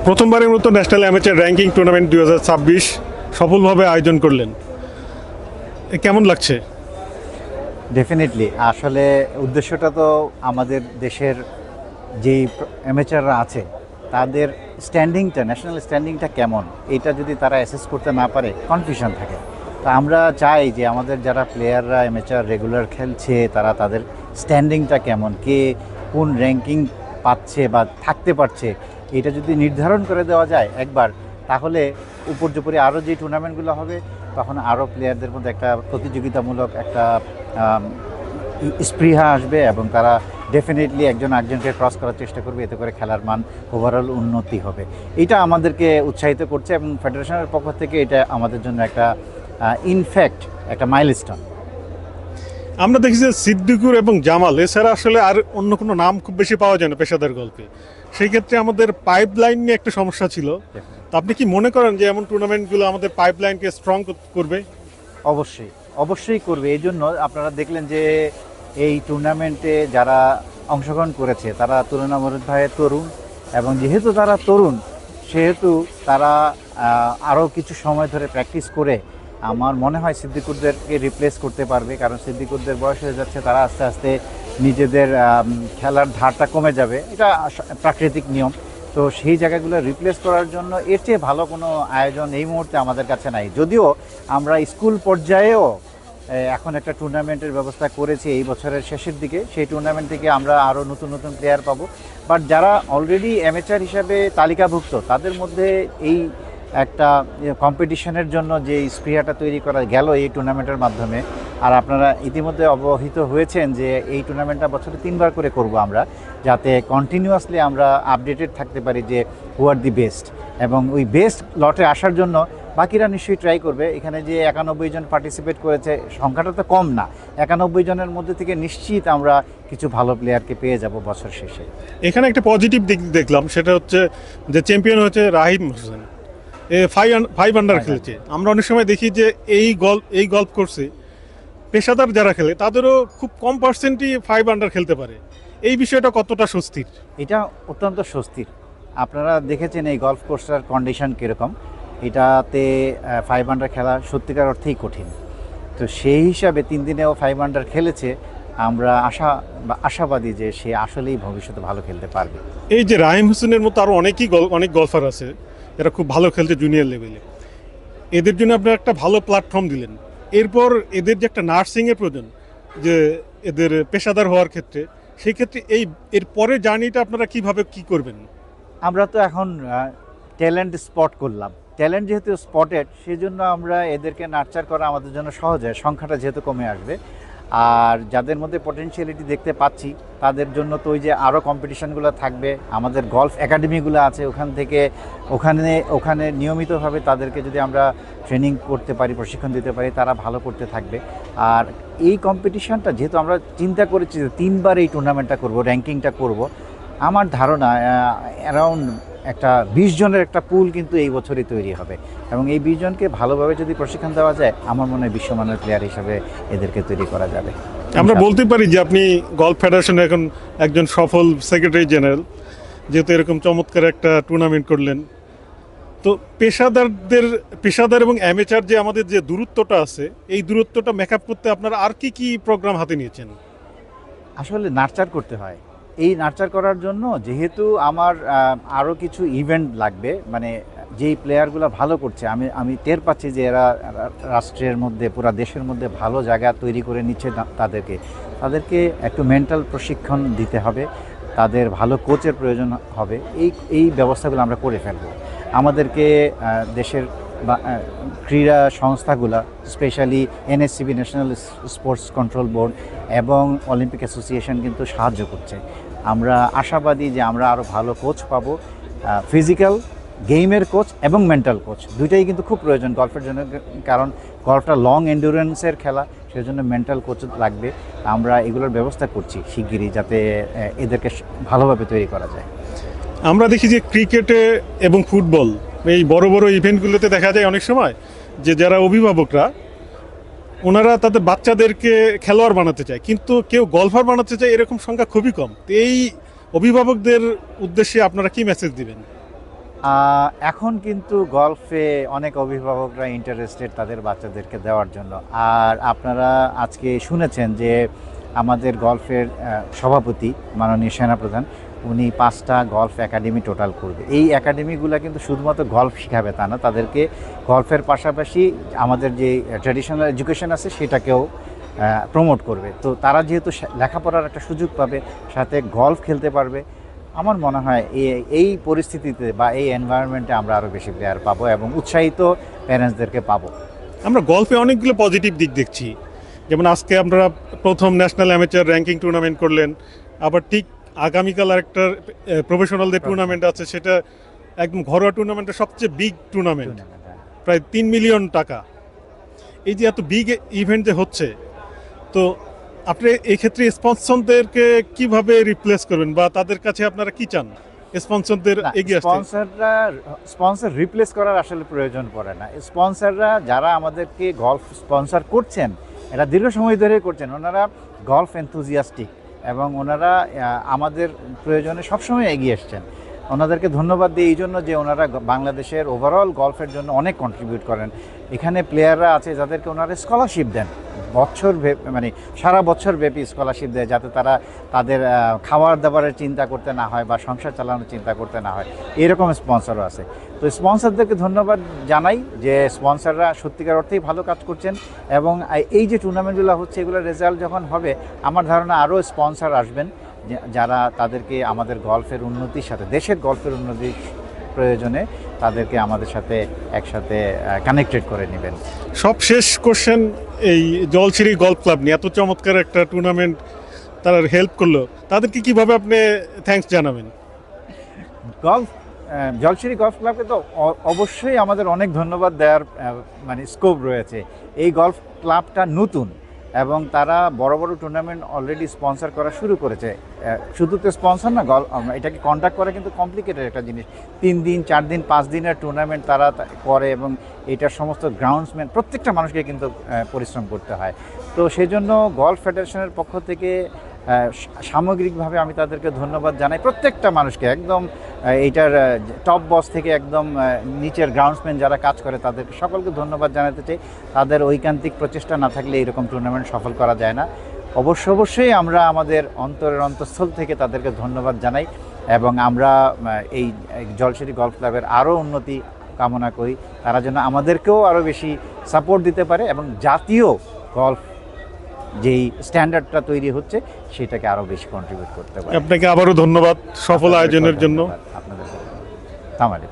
প্রথমবারের মতো national amateur ranking tournament 2026 সফলভাবে আয়োজন করলেন, কেমন লাগছে? ডেফিনেটলি আসলে উদ্দেশ্যটা তো আমাদের দেশের যেই অ্যামেচাররা আছে তাদের স্ট্যান্ডিংটা, ন্যাশনাল স্ট্যান্ডিংটা কেমন, এটা যদি তারা অ্যাসেস করতে না পারে কনফিউশন থাকে। তো আমরা চাই যে আমাদের যারা প্লেয়াররা অ্যামেচার রেগুলার খেলছে তারা তাদের স্ট্যান্ডিংটা কেমন, কে কোন র্যাঙ্কিং পাচ্ছে বা থাকতে পারছে, এটা যদি নির্ধারণ করে দেওয়া যায় একবার, তাহলে উপর্যুপরি আরও যে টুর্নামেন্টগুলো হবে তখন আরও প্লেয়ারদের মধ্যে একটা প্রতিযোগিতামূলক একটা স্পৃহা আসবে এবং তারা ডেফিনেটলি একজন একজনকে ক্রস করার চেষ্টা করবে, এতে করে খেলার মান ওভারঅল উন্নতি হবে। এটা আমাদেরকে উৎসাহিত করছে এবং ফেডারেশনের পক্ষ থেকে এটা আমাদের জন্য একটা ইনফ্যাক্ট একটা মাইলস্টোন। আমরা দেখি যে সিদ্দিকুর এবং জামাল এছাড়া আসলে আর অন্য কোনো নাম খুব বেশি পাওয়া যায় না পেশাদার গল্পে। সেই ক্ষেত্রে আমাদের পাইপলাইন নিয়ে একটা সমস্যা ছিল। তো আপনি কি মনে করেন যে এমন টুর্নামেন্টগুলো আমাদের পাইপলাইনকে স্ট্রং করবে? অবশ্যই অবশ্যই করবে। এই জন্য আপনারা দেখলেন যে এই টুর্নামেন্টে যারা অংশগ্রহণ করেছে তারা তুলনামূলকভাবে তরুণ, এবং যেহেতু তারা তরুণ সেহেতু তারা আরও কিছু সময় ধরে প্র্যাকটিস করে আমার মনে হয় সিদ্দিকুরদেরকে রিপ্লেস করতে পারবে। কারণ সিদ্দিকুরদের বয়স হয়ে যাচ্ছে, তারা আস্তে আস্তে নিজেদের খেলার ধারটা কমে যাবে, এটা প্রাকৃতিক নিয়ম। তো সেই জায়গাগুলো রিপ্লেস করার জন্য এর চেয়ে ভালো কোনো আয়োজন এই মুহূর্তে আমাদের কাছে নাই। যদিও আমরা স্কুল পর্যায়েও এখন একটা টুর্নামেন্টের ব্যবস্থা করেছি এই বছরের শেষের দিকে, সেই টুর্নামেন্ট থেকে আমরা আরও নতুন নতুন প্লেয়ার পাবো। বাট যারা অলরেডি অ্যামেচার হিসাবে তালিকাভুক্ত তাদের মধ্যে এই একটা কম্পিটিশনের জন্য যে স্পৃহাটা তৈরি করা গেল এই টুর্নামেন্টের মাধ্যমে, আর আপনারা ইতিমধ্যে অবহিত হয়েছেন যে এই টুর্নামেন্টটা বছরে 3বার করে করব আমরা, যাতে কন্টিনিউয়াসলি আমরা আপডেটেড থাকতে পারি যে হু আর দি বেস্ট, এবং ওই বেস্ট লটে আসার জন্য বাকিরা নিশ্চয়ই ট্রাই করবে। এখানে যে 91 জন পার্টিসিপেট করেছে সংখ্যাটা তো কম না, 91 জনের মধ্যে থেকে নিশ্চিত আমরা কিছু ভালো প্লেয়ারকে পেয়ে যাব বছর শেষে। এখানে একটা পজিটিভ দিক দেখলাম, সেটা হচ্ছে যে চ্যাম্পিয়ন হচ্ছে রাহিম হোসেন, 5 আন্ডার খেলেছে। আমরা অনেক সময় দেখি যে এই গল্ফ কোর্সে পেশাদার যারা খেলে তাদেরও খুব কম পার্সেন্টই 5 আন্ডার খেলতে পারে। এই বিষয়টা কতটা স্বস্তির? এটা অত্যন্ত স্বস্তির। আপনারা দেখেছেন এই গলফ কোর্সটার কন্ডিশন কীরকম, এটাতে 5 আন্ডার খেলা সত্যিকার অর্থেই কঠিন। তো সেই হিসাবে 3 দিনেও 5 আন্ডার খেলেছে, আমরা আশাবাদী যে সে আসলেই ভবিষ্যতে ভালো খেলতে পারবে। এই যে রাহিম হোসেনের মতো আরও অনেক গলফার আছে যারা খুব ভালো খেলছে জুনিয়র লেভেলে, এদের জন্য আপনারা একটা ভালো প্ল্যাটফর্ম দিলেন। এরপর এদের যে একটা নার্সিংয়ের প্রয়োজন, যে এদের পেশাদার হওয়ার ক্ষেত্রে, সেই ক্ষেত্রে এর পরের জার্নিটা আপনারা কিভাবে কি করবেন? আমরা তো এখন ট্যালেন্ট স্পট করলাম, ট্যালেন্ট যেহেতু স্পটেড সেই জন্য আমরা এদেরকে নার্চার করা আমাদের জন্য সহজ হয়, সংখ্যাটা যেহেতু কমে আসবে। আর যাদের মধ্যে পটেনশিয়ালিটি দেখতে পাচ্ছি তাদের জন্য তো ওই যে আরও কম্পিটিশানগুলো থাকবে, আমাদের গলফ একাডেমিগুলো আছে, ওখানে নিয়মিতভাবে তাদেরকে যদি আমরা ট্রেনিং করতে পারি, প্রশিক্ষণ দিতে পারি, তারা ভালো করতে থাকবে। আর এই কম্পিটিশানটা যেহেতু আমরা চিন্তা করেছি যে 3বার এই টুর্নামেন্টটা করব, র্যাঙ্কিংটা করব, আমার ধারণা অ্যারাউন্ড একটা 20 জনের একটা পুল কিন্তু এই বছরই তৈরি হবে, এবং এই 20 জনকে ভালোভাবে যদি প্রশিক্ষণ দেওয়া যায় আমার মনে হয় বিশ্বমানের প্লেয়ার হিসাবে এদেরকে তৈরি করা যাবে। আমরা বলতে পারি যে আপনি গলফ ফেডারেশনের এখন একজন সফল সেক্রেটারি জেনারেল, যেহেতু এরকম চমৎকার একটা টুর্নামেন্ট করলেন। তো পেশাদার এবং অ্যামেচার যে আমাদের যে দূরত্বটা আছে, এই দূরত্বটা মেকআপ করতে আপনারা আর কি প্রোগ্রাম হাতে নিয়েছেন? আসলে নার্চার করতে হয়। এই নার্চার করার জন্য যেহেতু আমার আরও কিছু ইভেন্ট লাগবে, মানে যেই প্লেয়ারগুলো ভালো করছে আমি টের পাচ্ছি যে এরা রাষ্ট্রের মধ্যে, পুরা দেশের মধ্যে ভালো জায়গা তৈরি করে নিচ্ছে, তাদেরকে একটু মেন্টাল প্রশিক্ষণ দিতে হবে, তাদের ভালো কোচের প্রয়োজন হবে। এই ব্যবস্থাগুলো আমরা করে ফেলব। আমাদেরকে দেশের ক্রীড়া সংস্থাগুলো, specially NSCB, national sports control board, এবং অলিম্পিক অ্যাসোসিয়েশন কিন্তু সাহায্য করছে। আমরা আশাবাদী যে আমরা আরও ভালো কোচ পাবো, ফিজিক্যাল গেমের কোচ এবং মেন্টাল কোচ, দুইটাই কিন্তু খুব প্রয়োজন গল্ফের জন্য, কারণ গল্ফটা লং এন্ডুরেন্সের খেলা, সেজন্য মেন্টাল কোচ লাগবে। আমরা এগুলোর ব্যবস্থা করছি শিগগিরই, যাতে এদেরকে ভালোভাবে তৈরি করা যায়। আমরা দেখি যে ক্রিকেটে এবং ফুটবল, এই বড় বড় ইভেন্টগুলোতে দেখা যায় অনেক সময় যে যারা অভিভাবকরা, ওনারা তাদের বাচ্চাদেরকে খেলোয়াড় বানাতে চায়, কিন্তু কেউ গলফার বানাতে চায় এরকম সংখ্যা খুবই কম। তো এই অভিভাবকদের উদ্দেশ্যে আপনারা কি মেসেজ দিবেন? এখন কিন্তু গলফে অনেক অভিভাবকরা ইন্টারেস্টেড তাদের বাচ্চাদেরকে দেওয়ার জন্য। আর আপনারা আজকে শুনেছেন যে আমাদের গলফের সভাপতি মাননীয় সেনাপ্রধান উনি 5টা গলফ একাডেমি টোটাল করবে। এই একাডেমিগুলো কিন্তু শুধুমাত্র গলফ শেখাবে তা না, তাদেরকে গলফের পাশাপাশি আমাদের যে ট্র্যাডিশনাল এডুকেশন আছে সেটাকেও প্রমোট করবে। তো তারা যেহেতু লেখাপড়ার একটা সুযোগ পাবে, সাথে গলফ খেলতে পারবে, আমার মনে হয় এই পরিস্থিতিতে বা এই এনভায়রনমেন্টে আমরা আরও বেশি প্লেয়ার পাবো এবং উৎসাহিত প্যারেন্টসদেরকে পাবো। আমরা গলফে অনেকগুলো পজিটিভ দিক দেখছি, যেমন আজকে আমরা প্রথম ন্যাশনাল অ্যামেচার র্যাঙ্কিং টুর্নামেন্ট করলেন, আবার ঠিক আগামীকাল আরেকটা প্রফেশনালদের টুর্নামেন্ট আছে, সেটা একদম ঘরোয়া টুর্নামেন্টের সবচেয়ে বিগ টুর্নামেন্ট, প্রায় 3 মিলিয়ন টাকা। এই যে এত বিগ ইভেন্ট যে হচ্ছে, তো আপনি এই ক্ষেত্রে স্পন্সরদেরকে কিভাবে রিপ্লেস করবেন বা তাদের কাছে আপনারা কি চান স্পন্সরদের এগিয়ে আসতে? স্পন্সর রিপ্লেস করার আসলে প্রয়োজন পড়ে না। স্পন্সররা যারা আমাদেরকে গলফ স্পন্সর করছেন, এটা দীর্ঘ সময় ধরে করছেন, ওনারা গলফ এনথুজিয়াস্টিক এবং ওনারা আমাদের প্রয়োজনে সবসময় এগিয়ে এসছেন। ওনাদেরকে ধন্যবাদ দিই এই জন্য যে ওনারা বাংলাদেশের ওভারঅল গলফের জন্য অনেক কন্ট্রিবিউট করেন। এখানে প্লেয়াররা আছে যাদেরকে ওনারা স্কলারশিপ দেন, মানে সারা বছর ব্যাপী স্কলারশিপ দেয়, যাতে তারা তাদের খাবার দাবারের চিন্তা করতে না হয় বা সংসার চালানোর চিন্তা করতে না হয়। এরকম স্পন্সরও আছে। তো স্পন্সরদেরকে ধন্যবাদ জানাই যে স্পন্সররা সত্যিকার অর্থেই ভালো কাজ করছেন এবং এই যে টুর্নামেন্টগুলো হচ্ছে এগুলোর রেজাল্ট যখন হবে, আমার ধারণা আরও স্পন্সর আসবেন যারা তাদেরকে আমাদের গলফের উন্নতির সাথে, দেশের গলফের উন্নতির প্রয়োজনে তাদেরকে আমাদের সাথে একসাথে কানেক্টেড করে নেবেন। সব শেষ কোশ্চেন, এই জলছিরি গলফ ক্লাব নিয়ে এত চমৎকার একটা টুর্নামেন্ট তারা হেল্প করলো, তাদেরকে কিভাবে আপনি থ্যাঙ্কস জানাবেন? জলছিরি গলফ ক্লাবকে তো অবশ্যই আমাদের অনেক ধন্যবাদ দেওয়ার মানে স্কোপ রয়েছে। এই গলফ ক্লাবটা নতুন এবং তারা বড় বড় টুর্নামেন্ট অলরেডি স্পন্সর করা শুরু করেছে। শুধু তো স্পন্সর না, এটাকে কন্ডাক্ট করা কিন্তু কমপ্লিকেটেড একটা জিনিস। 3 দিন 4 দিন 5 দিনের টুর্নামেন্ট তারা করে এবং এটার সমস্ত গ্রাউন্ডসম্যান প্রত্যেকটা মানুষকে কিন্তু পরিশ্রম করতে হয়। তো সেই জন্য গলফ ফেডারেশনের পক্ষ থেকে সামগ্রিকভাবে আমি তাদেরকে ধন্যবাদ জানাই, প্রত্যেকটা মানুষকে, একদম এইটার টপ বস থেকে একদম নিচের গ্রাউন্ডসম্যান যারা কাজ করে তাদেরকে সকলকে ধন্যবাদ জানাতে চাই। তাদের ঐকান্তিক প্রচেষ্টা না থাকলে এরকম টুর্নামেন্ট সফল করা যায় না। অবশ্যই আমরা আমাদের অন্তরের অন্তঃস্থল থেকে তাদেরকে ধন্যবাদ জানাই এবং আমরা এই জলছিরি গলফ ক্লাবের আরও উন্নতি কামনা করি। তারা যেন আমাদেরকেও আরও বেশি সাপোর্ট দিতে পারে এবং জাতীয় গলফ যেই স্ট্যান্ডার্ডটা তৈরি হচ্ছে সেটাকে আরও বেশি কন্ট্রিবিউট করতে পারে। আপনাকে আবারও ধন্যবাদ সফল আয়োজনের জন্য। আপনাদের।